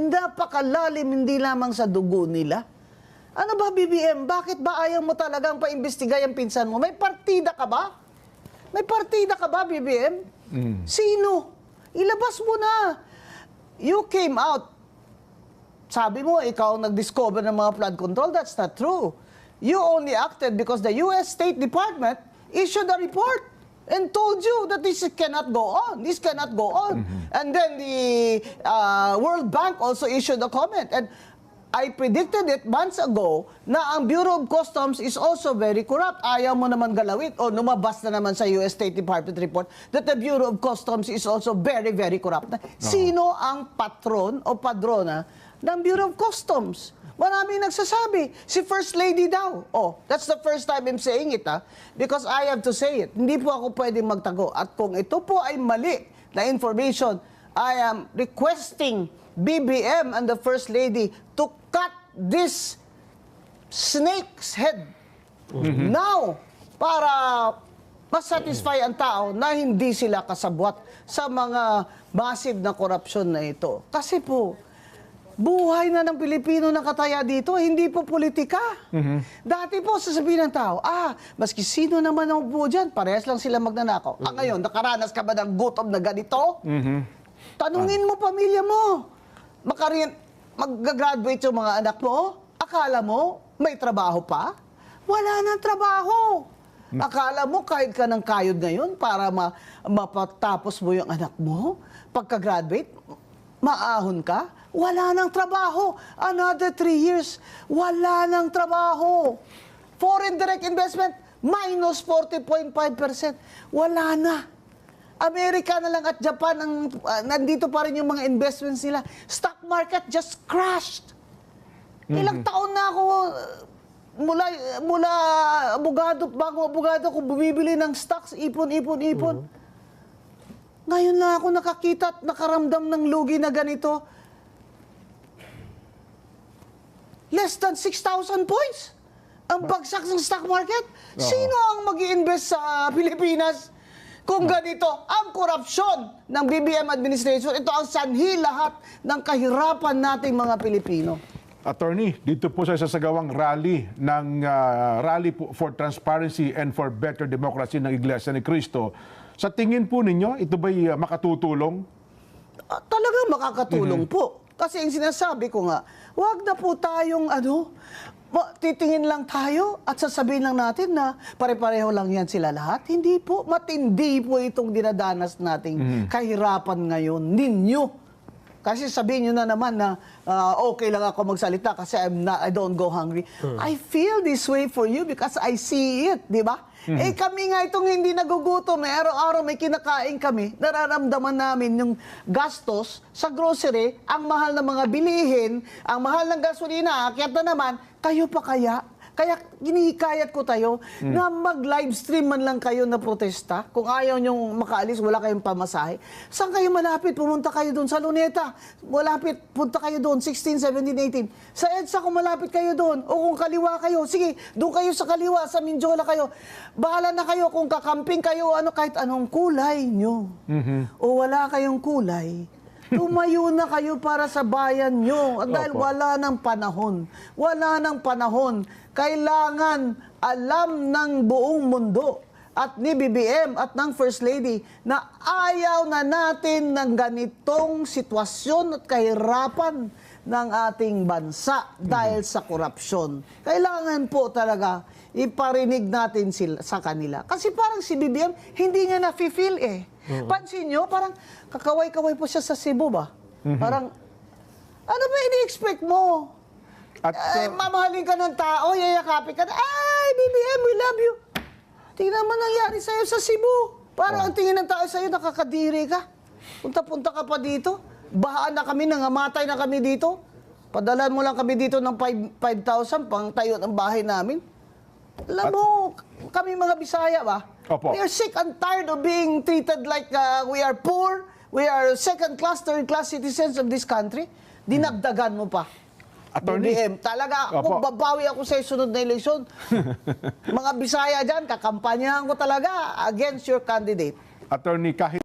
napakalalim hindi lamang sa dugo nila. Ano ba, BBM? Bakit ba ayaw mo talagang paimbestigay ang pinsan mo? May partida ka ba? May partida ka ba, BBM? Sino? Ilabas mo na. You came out. Sabi mo, ikaw ang nag-discover ng mga flood control. That's not true. You only acted because the U.S. State Department issued a report and told you that this cannot go on. This cannot go on. And then the World Bank also issued a comment. And I predicted it months ago na ang Bureau of Customs is also very corrupt. Ayaw mo naman galawin o lumabas na naman sa US State Department report that the Bureau of Customs is also very, very corrupt. Sino ang patron o padrona ng Bureau of Customs? Maraming nagsasabi, si First Lady daw. Oh, that's the first time I'm saying it, because I have to say it. Hindi po ako pwedeng magtago. At kung ito po ay mali na information, I am requesting BBM and the First Lady to cut this snake's head now para masatisfy ang tao na hindi sila kasabwat sa mga massive na korupsyon na ito. Kasi po, buhay na ng Pilipino na kataya dito, hindi po politika. Dati po, sasabihin ng tao, maski sino naman ang upo dyan, parehas lang sila magnanakaw. Ngayon, nakaranas ka ba ng gutom na ganito? Tanungin mo pamilya mo. Mag-graduate yung mga anak mo? Akala mo, may trabaho pa? Wala nang trabaho. Akala mo, kahit ka ng kayod ngayon para mapatapos mo yung anak mo? Pagka-graduate, maahon ka? Wala nang trabaho. Another 3 years, wala nang trabaho. Foreign direct investment, minus 40.5%. Wala na. Amerika na lang at Japan, nandito pa rin yung mga investments nila. Stock market just crashed. Ilang taon na ako, mula bago abogado ko, bumibili ng stocks, ipon. Ngayon na ako nakakita at nakaramdam ng lugi na ganito. Less than 6,000 points. Ang bagsak ng stock market. Sino ang mag-i-invest sa Pilipinas kung ganito? Ang korupsyon ng BBM administration, ito ang sanhi lahat ng kahirapan nating mga Pilipino. Attorney, dito po sa sasagawang rally ng Rally for Transparency and for Better Democracy ng Iglesia ni Cristo. Sa tingin po ninyo, ito ba'y makatutulong? Talagang makakatulong po. Kasi ang sinasabi ko nga, wag na po tayong titingin lang tayo at sasabihin lang natin na pare-pareho lang yan sila lahat. Hindi po, matindi po itong dinadanas nating kahirapan ngayon ninyo. Kasi sabihin nyo na naman na okay lang ako magsalita kasi I don't go hungry. I feel this way for you because I see it, di ba? Eh kami nga itong hindi nagugutom, araw-araw may kinakain kami, nararamdaman namin yung gastos sa grocery, ang mahal ng mga bilihin, ang mahal ng gasolina, akyat na naman, kayo pa kaya? Kaya ginihikayat ko tayo na mag-live stream man lang kayo na protesta. Kung ayaw nyong makaalis, wala kayong pamasahe. Saan kayo malapit? Pumunta kayo doon sa Luneta. Malapit, punta kayo doon, 16, 17, 18. Sa EDSA, kung malapit kayo doon. O kung kaliwa kayo, sige, doon kayo sa kaliwa, sa Mindiola kayo. Bahala na kayo kung kakamping kayo, kahit anong kulay nyo. O wala kayong kulay. Tumayo na kayo para sa bayan nyo. Dahil wala ng panahon. Wala ng panahon. Kailangan alam ng buong mundo at ni BBM at ng First Lady na ayaw na natin ng ganitong sitwasyon at kahirapan ng ating bansa dahil sa korupsyon. Kailangan po talaga iparinig natin sa kanila. Kasi parang si BBM, hindi niya na-feel Pansin nyo, parang kakaway-kaway po siya sa Cebu ba? Parang, ano ba ini-expect mo? At, mamahalin ka ng tao, yayakapin ka, ay, BBM, we love you. Tingnan mo nangyari sa'yo sa Cebu. Parang ang tingin ng tao sa'yo, nakakadiri ka. Punta-punta ka pa dito. Bahaan na kami, nangamatay na kami dito. Padalan mo lang kami dito ng 5,000 pang tayo ng bahay namin. Alam mo, kami mga Bisaya ba? We are sick and tired of being treated like we are poor, we are second-class, third-class citizens of this country. Dinagdagan mo pa. Attorney. BBM, talaga, kung babawi ako sa sunod na eleksyon, mga Bisaya dyan, kakampanyahan ko talaga against your candidate. Attorney, kahit